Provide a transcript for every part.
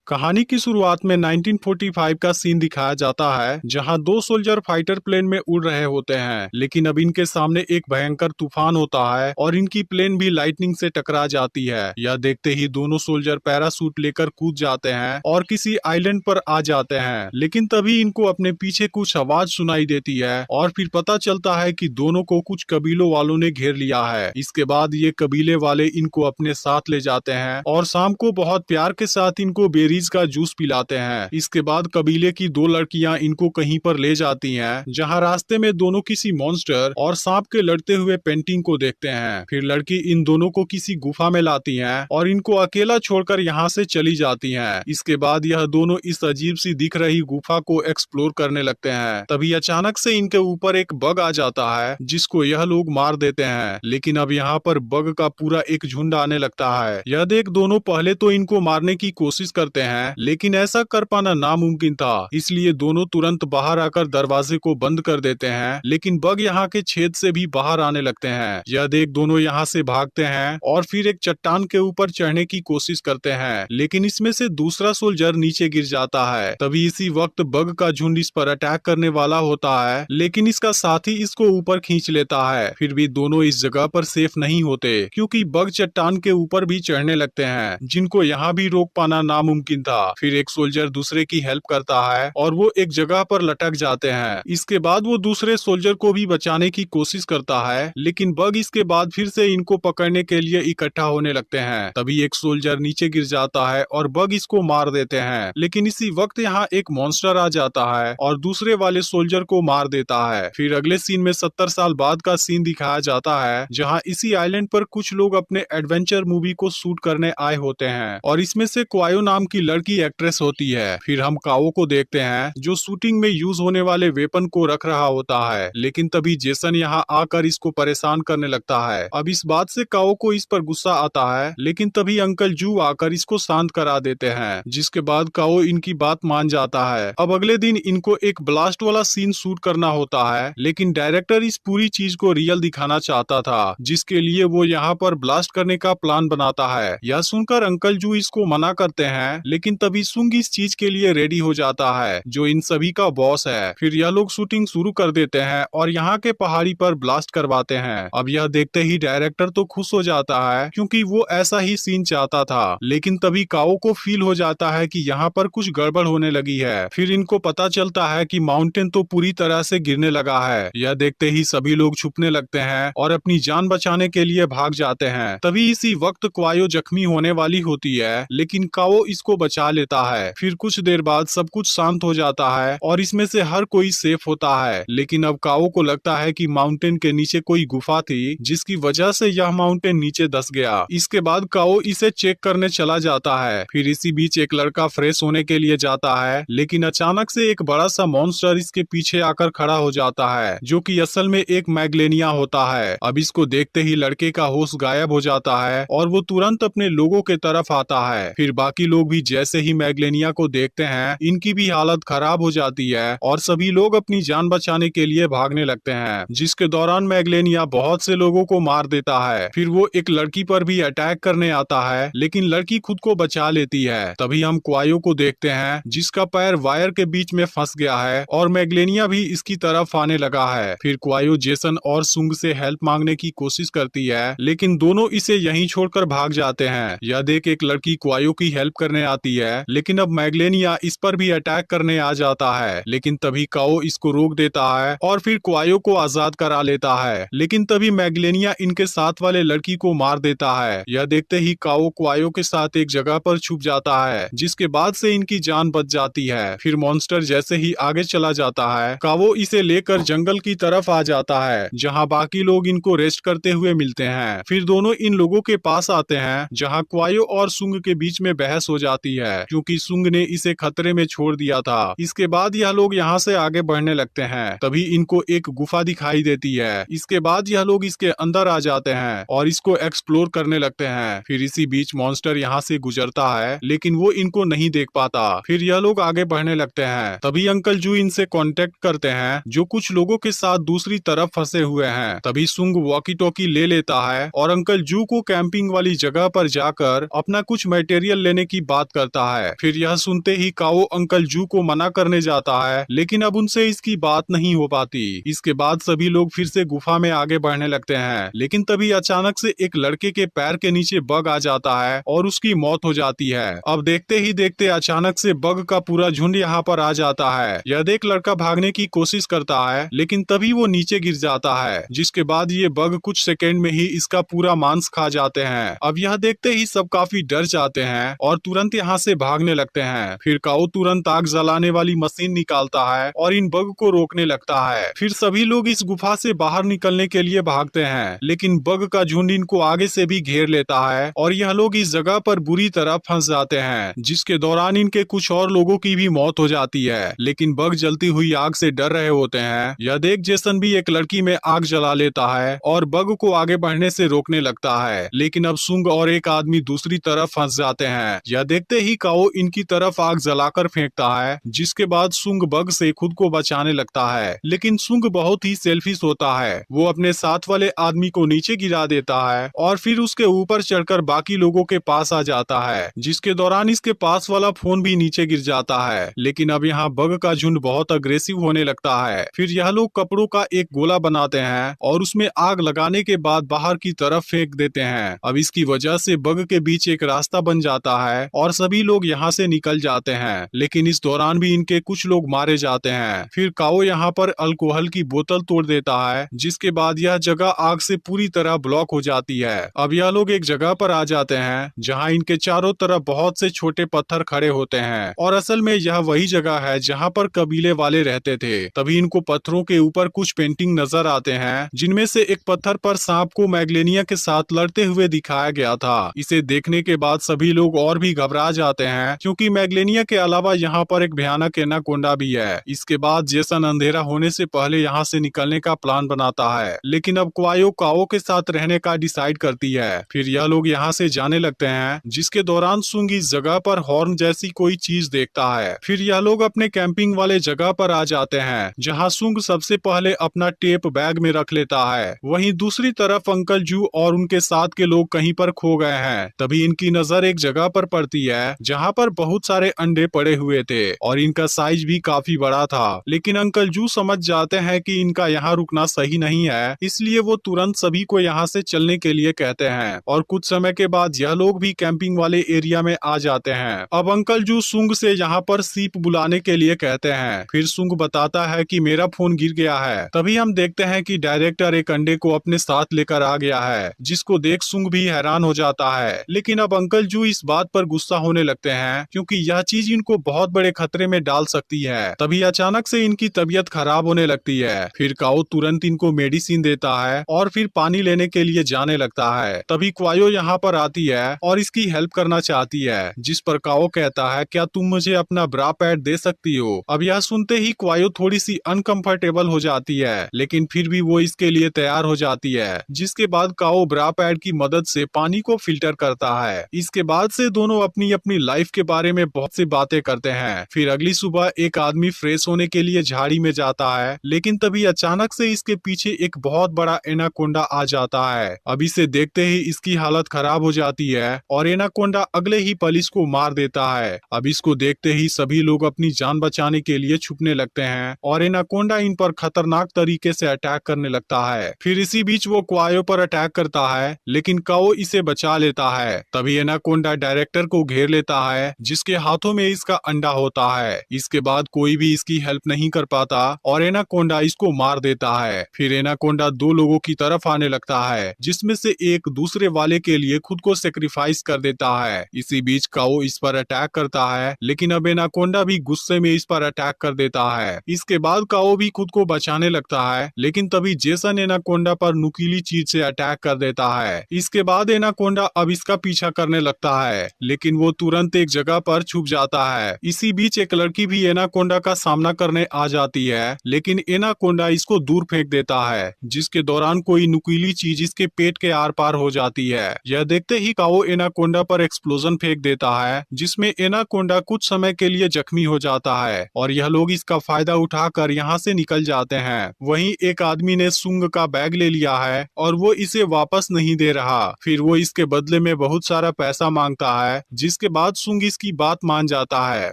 कहानी की शुरुआत में 1945 का सीन दिखाया जाता है, जहां दो सोल्जर फाइटर प्लेन में उड़ रहे होते हैं। लेकिन अब इनके सामने एक भयंकर तूफान होता है और इनकी प्लेन भी लाइटनिंग से टकरा जाती है। यह देखते ही दोनों सोल्जर पैराशूट लेकर कूद जाते हैं और किसी आइलैंड पर आ जाते हैं। लेकिन तभी इनको अपने पीछे कुछ आवाज सुनाई देती है और फिर पता चलता है कि दोनों को कुछ कबीलों वालों ने घेर लिया है। इसके बाद ये कबीले वाले इनको अपने साथ ले जाते हैं और शाम को बहुत प्यार के साथ इनको बेरीज का जूस पिलाते हैं। इसके बाद कबीले की दो लड़कियां इनको कहीं पर ले जाती हैं, जहां रास्ते में दोनों किसी मॉन्स्टर और सांप के लड़ते हुए पेंटिंग को देखते हैं। फिर लड़की इन दोनों को किसी गुफा में लाती हैं और इनको अकेला छोड़कर यहाँ से चली जाती हैं। इसके बाद यह दोनों इस अजीब सी दिख रही गुफा को एक्सप्लोर करने लगते हैं। तभी अचानक से इनके ऊपर एक बग आ जाता है, जिसको यह लोग मार देते हैं। लेकिन अब यहाँ पर बग का पूरा एक झुंड आने लगता है। यह देख दोनों पहले तो इनको मारने की कोशिश करते हैं, लेकिन ऐसा कर पाना नामुमकिन था। इसलिए दोनों तुरंत बाहर आकर दरवाजे को बंद कर देते हैं। लेकिन बग यहाँ के छेद से भी बाहर आने लगते हैं। यह देख दोनों यहाँ से भागते हैं और फिर एक चट्टान के ऊपर चढ़ने की कोशिश करते हैं, लेकिन इसमें से दूसरा सोल्जर नीचे गिर जाता है। तभी इसी वक्त बग का झुंड इस पर अटैक करने वाला होता है, लेकिन इसका साथी इसको ऊपर खींच लेता है। फिर भी दोनों इस जगह पर सेफ नहीं होते, क्योंकि बग चट्टान के ऊपर भी चढ़ने लगते हैं, जिनको यहाँ भी रोक पाना नामुमकिन था। फिर एक सोल्जर दूसरे की हेल्प करता है और वो एक जगह पर लटक जाते हैं। इसके बाद वो दूसरे सोल्जर को भी बचाने की कोशिश करता है, लेकिन बग इसके बाद फिर से इनको पकड़ने के लिए इकट्ठा होने लगते हैं। तभी एक सोल्जर नीचे गिर जाता है और बग इसको मार देते हैं। लेकिन इसी वक्त यहाँ एक मॉन्स्टर आ जाता है और दूसरे वाले सोल्जर को मार देता है। फिर अगले सीन में 70 साल बाद का सीन दिखाया जाता है, जहाँ इसी आइलैंड पर कुछ लोग अपने एडवेंचर मूवी को शूट करने आए होते हैं और इसमें से क्वायो नाम की लड़की एक्ट्रेस होती है। फिर हम काओ को देखते हैं, जो शूटिंग में यूज होने वाले वेपन को रख रहा होता है। लेकिन तभी जेसन यहाँ आकर इसको परेशान करने लगता है। अब इस बात से काओ को इस पर गुस्सा आता है, लेकिन तभी अंकल जू आकर इसको शांत करा देते हैं, जिसके बाद काओ इनकी बात मान जाता है। अब अगले दिन इनको एक ब्लास्ट वाला सीन शूट करना होता है, लेकिन डायरेक्टर इस पूरी चीज को रियल दिखाना चाहता था, जिसके लिए वो यहाँ पर ब्लास्ट करने का प्लान बनाता है। यह सुनकर अंकल जू इसको मना करते हैं, लेकिन तभी सुंग इस चीज के लिए रेडी हो जाता है, जो इन सभी का बॉस है। फिर यह लोग शूटिंग शुरू कर देते हैं और यहाँ के पहाड़ी पर ब्लास्ट करवाते हैं। अब यह देखते ही डायरेक्टर तो खुश हो जाता है, क्योंकि वो ऐसा ही सीन चाहता था। लेकिन तभी काओ को फील हो जाता है कि यहाँ पर कुछ गड़बड़ होने लगी है। फिर इनको पता चलता है कि माउंटेन तो पूरी तरह से गिरने लगा है। यह देखते ही सभी लोग छुपने लगते हैं और अपनी जान बचाने के लिए भाग जाते हैं। तभी इसी वक्त क्वायो जख्मी होने वाली होती है, लेकिन काओ इसको बचा लेता है। फिर कुछ देर बाद सब कुछ शांत हो जाता है और इसमें से हर कोई सेफ होता है। लेकिन अब काओ को लगता है कि माउंटेन के नीचे कोई गुफा थी, जिसकी वजह से यह माउंटेन नीचे धंस गया। इसके बाद काओ इसे चेक करने चला जाता है। फिर इसी बीच एक लड़का फ्रेश होने के लिए जाता है, लेकिन अचानक से एक बड़ा सा मॉन्स्टर इसके पीछे आकर खड़ा हो जाता है, जो कि असल में एक मैग्लेनिया होता है। अब इसको देखते ही लड़के का होश गायब हो जाता है और वो तुरंत अपने लोगों के तरफ आता है। फिर बाकी लोग भी जैसे ही मैग्लेनिया को देखते हैं, इनकी भी हालत खराब हो जाती है और सभी लोग अपनी जान बचाने के लिए भागने लगते हैं, जिसके दौरान मैग्लेनिया बहुत से लोगों को मार देता है। फिर वो एक लड़की पर भी अटैक करने आता है, लेकिन लड़की खुद को बचा लेती है। तभी हम क्वायो को देखते हैं, जिसका पैर वायर के बीच में फंस गया है और मैग्लेनिया भी इसकी तरफ आने लगा है। फिर क्वायो जेसन और सुंग से हेल्प मांगने की कोशिश करती है, लेकिन दोनों इसे यहीं छोड़कर भाग जाते हैं। यह देख एक लड़की क्वायो की हेल्प करने आती है, लेकिन अब मैग्लेनिया इस पर भी अटैक करने आ जाता है। लेकिन तभी काओ इसको रोक देता है और फिर क्वायो को आजाद करा लेता है। लेकिन तभी मैग्लेनिया इनके साथ वाले लड़की को मार देता है। यह देखते ही काओ क्वायो के साथ एक जगह पर छुप जाता है, जिसके बाद से इनकी जान बच जाती है। फिर मॉन्स्टर जैसे ही आगे चला जाता है, काओ इसे लेकर जंगल की तरफ आ जाता है, जहाँ बाकी लोग इनको रेस्ट करते हुए मिलते हैं। फिर दोनों इन लोगों के पास आते हैं, जहाँ क्वायो और सुंग के बीच में बहस हो जाती है, क्योंकि सुंग ने इसे खतरे में छोड़ दिया था। इसके बाद यह लोग यहाँ से आगे बढ़ने लगते हैं। तभी इनको एक गुफा दिखाई देती है। इसके बाद यह लोग इसके अंदर आ जाते हैं और इसको एक्सप्लोर करने लगते हैं। फिर इसी बीच मॉन्स्टर यहाँ से गुजरता है, लेकिन वो इनको नहीं देख पाता। फिर यह लोग आगे बढ़ने लगते हैं। तभी अंकल जू इनसे कांटेक्ट करते हैं, जो कुछ लोगों के साथ दूसरी तरफ फंसे हुए हैं। तभी सुंग वॉकी टॉकी ले लेता है और अंकल जू को कैंपिंग वाली जगह पर जाकर अपना कुछ मटेरियल लेने की बात करता है। फिर यह सुनते ही काओ अंकल जू को मना करने जाता है, लेकिन अब उनसे इसकी बात नहीं हो पाती। इसके बाद सभी लोग फिर से गुफा में आगे बढ़ने लगते हैं, लेकिन तभी अचानक से एक लड़के के पैर के नीचे बग आ जाता है और उसकी मौत हो जाती है। अब देखते ही देखते अचानक से बग का पूरा झुंड यहाँ पर आ जाता है। यह देख लड़का भागने की कोशिश करता है, लेकिन तभी वो नीचे गिर जाता है, जिसके बाद ये बग कुछ सेकेंड में ही इसका पूरा मांस खा जाते हैं। अब यह देखते ही सब काफी डर जाते हैं और तुरंत यहाँ से भागने लगते हैं। फिर काओ तुरंत आग जलाने वाली मशीन निकालता है और इन बग को रोकने लगता है। फिर सभी लोग इस गुफा से बाहर निकलने के लिए भागते हैं, लेकिन बग का झुंड इनको आगे से भी घेर लेता है और यह लोग इस जगह पर बुरी तरह फंस जाते हैं, जिसके दौरान इनके कुछ और लोगों की भी मौत हो जाती है। लेकिन बग जलती हुई आग से डर रहे होते हैं। यह देख जेसन भी एक लड़की में आग जला लेता है और बग को आगे बढ़ने से रोकने लगता है, लेकिन अब सुंग और एक आदमी दूसरी तरफ फंस जाते हैं। यह देखते ही काओ इनकी तरफ आग जलाकर फेंकता है, जिसके बाद सुंग बग से खुद को बचाने लगता है। लेकिन सुंग बहुत ही सेल्फिश होता है, वो अपने साथ वाले आदमी को नीचे गिरा देता है और फिर उसके ऊपर चढ़कर बाकी लोगों के पास आ जाता है, जिसके दौरान इसके पास वाला फोन भी नीचे गिर जाता है। लेकिन अब यहाँ बग का झुंड बहुत अग्रेसिव होने लगता है। फिर यह लोग कपड़ों का एक गोला बनाते हैं और उसमें आग लगाने के बाद बाहर की तरफ फेंक देते हैं। अब इसकी वजह से बग के बीच एक रास्ता बन जाता है और सभी लोग यहाँ से निकल जाते हैं, लेकिन इस दौरान भी इनके कुछ लोग मारे जाते हैं। फिर काओ यहाँ पर अल्कोहल की बोतल तोड़ देता है, जिसके बाद यह जगह आग से पूरी तरह ब्लॉक हो जाती है। अब यह लोग एक जगह पर आ जाते हैं जहाँ इनके चारों तरफ बहुत से छोटे पत्थर खड़े होते हैं और असल में यह वही जगह है जहाँ पर कबीले वाले रहते थे। तभी इनको पत्थरों के ऊपर कुछ पेंटिंग नजर आते हैं, जिनमें से एक पत्थर पर सांप को मैग्लेनिया के साथ लड़ते हुए दिखाया गया था। इसे देखने के बाद सभी लोग और भी घबरा जाते हैं, क्योंकि मैग्लेनिया के अलावा यहाँ पर एक भयानक एनाकोंडा भी है। इसके बाद जेसन अंधेरा होने से पहले यहाँ से निकलने का प्लान बनाता है, लेकिन अब क्वायो काओ के साथ रहने का डिसाइड करती है। फिर यह लोग यहाँ से जाने लगते हैं, जिसके दौरान सुंग इस जगह पर हॉर्न जैसी कोई चीज देखता है। फिर यह लोग अपने कैंपिंग वाले जगह पर आ जाते हैं, जहाँ सुंग सबसे पहले अपना टेप बैग में रख लेता है। वहीं दूसरी तरफ अंकल जू और उनके साथ के लोग कहीं पर खो गए हैं। तभी इनकी नजर एक जगह पर पड़ती है जहाँ पर बहुत सारे अंडे पड़े हुए थे और इनका साइज भी काफी बड़ा था। लेकिन अंकल जू समझ जाते हैं कि इनका यहाँ रुकना सही नहीं है, इसलिए वो तुरंत सभी को यहाँ से चलने के लिए कहते हैं और कुछ समय के बाद यह लोग भी कैंपिंग वाले एरिया में आ जाते हैं। अब अंकल जू सुंग से यहाँ पर सीप बुलाने के लिए कहते हैं। फिर सुंग बताता है कि मेरा फोन गिर गया है। तभी हम देखते हैं कि डायरेक्टर एक अंडे को अपने साथ लेकर आ गया है, जिसको देख सुंग भी हैरान हो जाता है। लेकिन अब अंकल जू इस बात पर गुस्सा होने लगते हैं, क्योंकि यह चीज इनको बहुत बड़े खतरे में डाल सकती है। तभी अचानक से इनकी तबीयत खराब होने लगती है। फिर काओ तुरंत इनको मेडिसिन देता है और फिर पानी लेने के लिए जाने लगता है। तभी क्वायो यहाँ पर आती है और इसकी हेल्प करना चाहती है, जिस पर काओ कहता है क्या तुम मुझे अपना ब्रा पैड दे सकती हो। अब यह सुनते ही क्वायो थोड़ी सी अनकंफर्टेबल हो जाती है, लेकिन फिर भी वो इसके लिए तैयार हो जाती है। जिसके बाद काओ ब्रा पैड की मदद से पानी को फिल्टर करता है। इसके बाद से दोनों अपनी अपनी लाइफ के बारे में बहुत सी बातें करते हैं। फिर अगली सुबह एक आदमी फ्रेश होने के लिए झाड़ी में जाता है, लेकिन तभी अचानक से इसके पीछे एक बहुत बड़ा एनाकोंडा आ जाता है। अब इसे देखते ही इसकी हालत खराब हो जाती है और एनाकोंडा अगले ही पल इसको मार देता है। अब इसको देखते ही सभी लोग अपनी जान बचाने के लिए छुपने लगते हैं और एनाकोंडा इन पर खतरनाक तरीके से अटैक करने लगता है। फिर इसी बीच वो क्वायो पर अटैक करता है, लेकिन काओ इसे बचा लेता है। तभी एनाकोंडा डायरेक्टर को घेर लेता है, जिसके हाथों में इसका अंडा होता है। इसके बाद कोई भी इसकी हेल्प नहीं कर पाता और एनाकोंडा इसको मार देता है। फिर एनाकोंडा दो लोगों की तरफ आने लगता है, जिसमें से एक दूसरे वाले के लिए खुद को सेक्रीफाइस कर देता है। इसी बीच काओ इस पर अटैक करता है, लेकिन अब एनाकोंडा भी गुस्से में इस पर अटैक कर देता है। इसके बाद काओ भी खुद को बचाने लगता है, लेकिन तभी जेसन एनाकोंडा पर नुकीली चीज से अटैक कर देता है। इसके बाद एनाकोंडा अब इसका पीछा करने लगता है, लेकिन वो तुरंत एक जगह पर छुप जाता है। इसी बीच एक लड़की भी एनाकोंडा का सामना करने आ जाती है, लेकिन एनाकोंडा इसको दूर फेंक देता है, जिसके दौरान कोई नुकीली चीज इसके पेट के आर पार हो जाती है। यह देखते ही काओ एनाकोंडा पर एक्सप्लोजन फेंक देता है, जिसमें एनाकोंडा कुछ समय के लिए जख्मी हो जाता है और यह लोग इसका फायदा उठाकर यहाँ से निकल जाते हैं। वहीं एक आदमी ने सुंग का बैग ले लिया है और वो इसे वापस नहीं दे रहा। फिर वो इसके बदले में बहुत सारा पैसा मांगता है, जिसके जिसके बाद सुंग इसकी बात मान जाता है।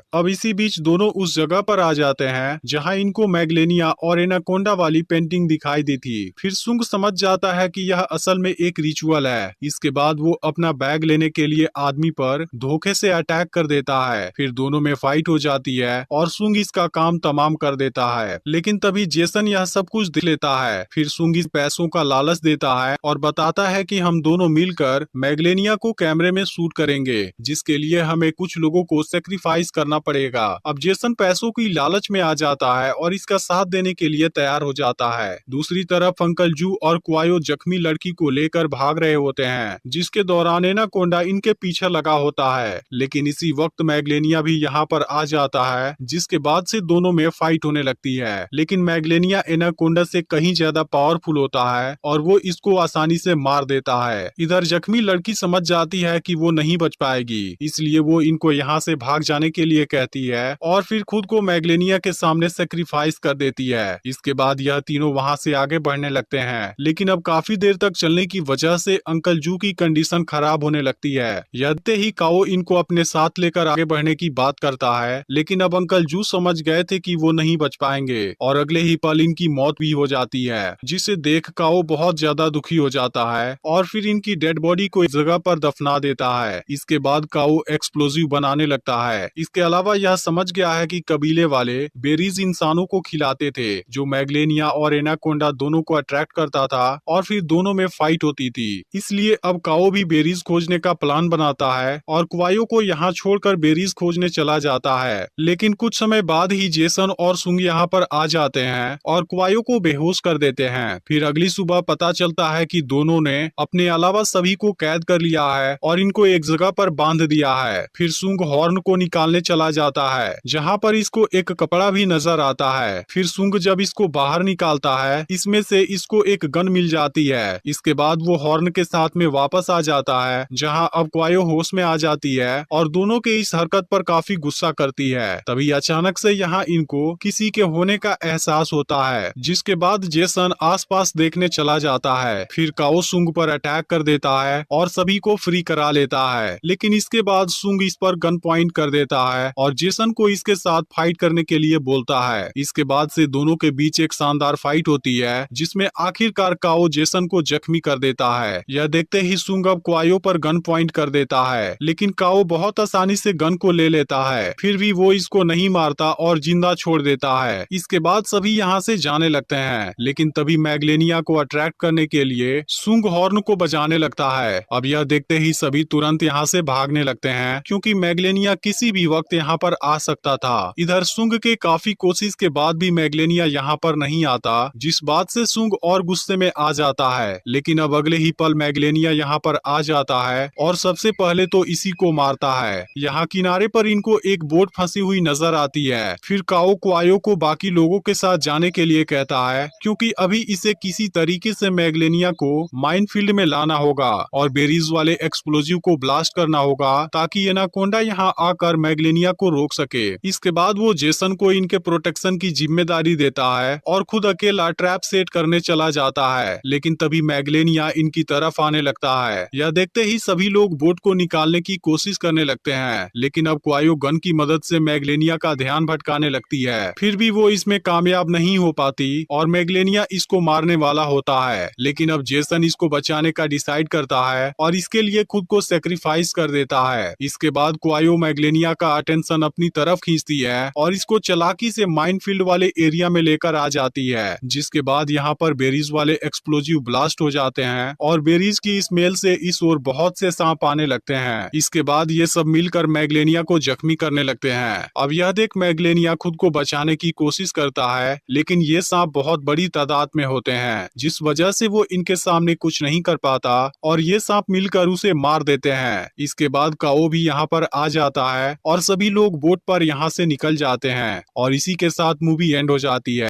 अब इसी बीच दोनों उस जगह पर आ जाते हैं जहां इनको मैग्लेनिया और एनाकोंडा वाली पेंटिंग दिखाई दी थी। फिर सुंग समझ जाता है कि यह असल में एक रिचुअल है। इसके बाद वो अपना बैग लेने के लिए आदमी पर धोखे से अटैक कर देता है। फिर दोनों में फाइट हो जाती है और सुंग इसका काम तमाम कर देता है। लेकिन तभी जेसन यह सब कुछ देख लेता है। फिर सुंग इस पैसों का लालच देता है और बताता है कि हम दोनों मिलकर मैग्लेनिया को कैमरे में शूट करेंगे, जिसके लिए हमें कुछ लोगों को सेक्रीफाइस करना पड़ेगा। अब जेसन पैसों की लालच में आ जाता है और इसका साथ देने के लिए तैयार हो जाता है। दूसरी तरफ अंकल जू और क्वायो जख्मी लड़की को लेकर भाग रहे होते हैं, जिसके दौरान एनाकोंडा इनके पीछे लगा होता है। लेकिन इसी वक्त मैग्लेनिया भी यहाँ पर आ जाता है, जिसके बाद से दोनों में फाइट होने लगती है। लेकिन मैग्लेनिया एनाकोंडा से कहीं ज्यादा पावरफुल होता है और वो इसको आसानी से मार देता है। इधर जख्मी लड़की समझ जाती है कि वो नहीं बच पाएगी, इसलिए वो इनको यहाँ से भाग जाने के लिए कहती है और फिर खुद को मैग्लेनिया के सामने सेक्रीफाइस कर देती है। इसके बाद यह तीनों वहाँ से आगे बढ़ने लगते हैं, लेकिन अब काफी देर तक चलने की वजह से अंकल जू की कंडीशन खराब होने लगती है। यद्यपि ही काओ इनको अपने साथ लेकर आगे बढ़ने की बात करता है, लेकिन अब अंकल जू समझ गए थे कि वो नहीं बच पाएंगे और अगले ही पल इनकी मौत भी हो जाती है, जिसे देख काओ बहुत ज्यादा दुखी हो जाता है और फिर इनकी डेड बॉडी को एक जगह पर दफना देता है। इसके बाद काओ एक्सप्लोजिव बनाने लगता है। इसके अलावा यह समझ गया है कि कबीले वाले बेरीज इंसानों को खिलाते थे, जो मैग्लेनिया और एनाकोंडा दोनों को अट्रैक्ट करता था और फिर दोनों में फाइट होती थी। इसलिए अब काओ भी बेरीज खोजने का प्लान बनाता है और क्वायो को यहाँ छोड़कर बेरीज खोजने चला जाता है। लेकिन कुछ समय बाद ही जेसन और सुंग यहाँ पर आ जाते हैं और क्वायो को बेहोश कर देते हैं। फिर अगली सुबह पता चलता है कि दोनों ने अपने अलावा सभी को कैद कर लिया है और इनको एक जगह पर बांध दिया है। फिर सुंग हॉर्न को निकालने चला जाता है, जहाँ पर इसको एक कपड़ा भी नजर आता है। फिर सुंग जब इसको बाहर निकालता है, इसमें से इसको एक गन मिल जाती है। इसके बाद वो हॉर्न के साथ में वापस आ जाता है, जहाँ अब क्वायो होश में आ जाती है और दोनों के इस हरकत पर काफी गुस्सा करती है। तभी अचानक से यहाँ इनको किसी के होने का एहसास होता है, जिसके बाद जेसन आसपास देखने चला जाता है। फिर काओ सुंग पर अटैक कर देता है और सभी को फ्री करा लेता है। लेकिन इसके बाद सुंग इस पर गन पॉइंट कर देता है और जेसन को इसके साथ फाइट करने के लिए बोलता है। इसके बाद से दोनों के बीच एक शानदार फाइट होती है, जिसमें आखिरकार काओ जेसन को जख्मी कर देता है। यह देखते ही सुंग अब क्वायो पर गन पॉइंट कर देता है, लेकिन काओ बहुत आसानी से गन को ले लेता है। फिर भी वो इसको नहीं मारता और जिंदा छोड़ देता है। इसके बाद सभी यहाँ से जाने लगते हैं, लेकिन तभी मैग्लेनिया को अट्रैक्ट करने के लिए सुंग हॉर्न को बजाने लगता है। अब यह देखते ही सभी तुरंत यहाँ से भागने लगते हैं, क्योंकि मैग्लेनिया किसी भी वक्त यहाँ पर आ सकता था। इधर सुंग के काफी कोशिश के बाद भी मैग्लेनिया यहाँ पर नहीं आता, जिस बात से सुंग और गुस्से में आ जाता है। लेकिन अब अगले ही पल मैग्लेनिया यहाँ पर आ जाता है और सबसे पहले तो इसी को मारता है। यहाँ किनारे पर इनको एक बोट फंसी हुई नजर आती है। फिर काओ क्वायो को बाकी लोगों के साथ जाने के लिए कहता है, क्योंकि अभी इसे किसी तरीके से मैग्लेनिया को माइनफील्ड में लाना होगा और बेरीज वाले एक्सप्लोजिव को ब्लास्ट करना होगा, ताकि एनाकोंडा यहाँ आकर मैग्लेनिया को रोक सके। इसके बाद वो जेसन को इनके प्रोटेक्शन की जिम्मेदारी देता है और खुद अकेला ट्रैप सेट करने चला जाता है। लेकिन तभी मैग्लेनिया इनकी तरफ आने लगता है। यह देखते ही सभी लोग बोट को निकालने की कोशिश करने लगते हैं, लेकिन अब क्वायो गन की मदद से मैग्लेनिया का ध्यान भटकाने लगती है। फिर भी वो इसमें कामयाब नहीं हो पाती और मैग्लेनिया इसको मारने वाला होता है। लेकिन अब जेसन इसको बचाने का डिसाइड करता है और इसके लिए खुद को सेक्रीफाइस कर देता है। इसके बाद क्वायो मैग्लेनिया का अटेंशन अपनी तरफ खींचती है और इसको चालाकी से माइनफील्ड वाले एरिया में लेकर आ जाती है, जिसके बाद यहाँ पर बेरीज वाले एक्सप्लोजिव ब्लास्ट हो जाते हैं और बेरीज की स्मेल से इस ओर बहुत से सांप आने लगते हैं। इसके बाद ये सब मिलकर मैग्लेनिया को जख्मी करने लगते हैं। अब यह देख मैग्लेनिया खुद को बचाने की कोशिश करता है, लेकिन ये सांप बहुत बड़ी तादाद में होते हैं, जिस वजह से वो इनके सामने कुछ नहीं कर पाता और ये सांप मिलकर उसे मार देते हैं। इसके बाद काओ भी यहाँ पर आ जाता है और सभी लोग बोट पर यहाँ से निकल जाते हैं और इसी के साथ मूवी एंड हो जाती है।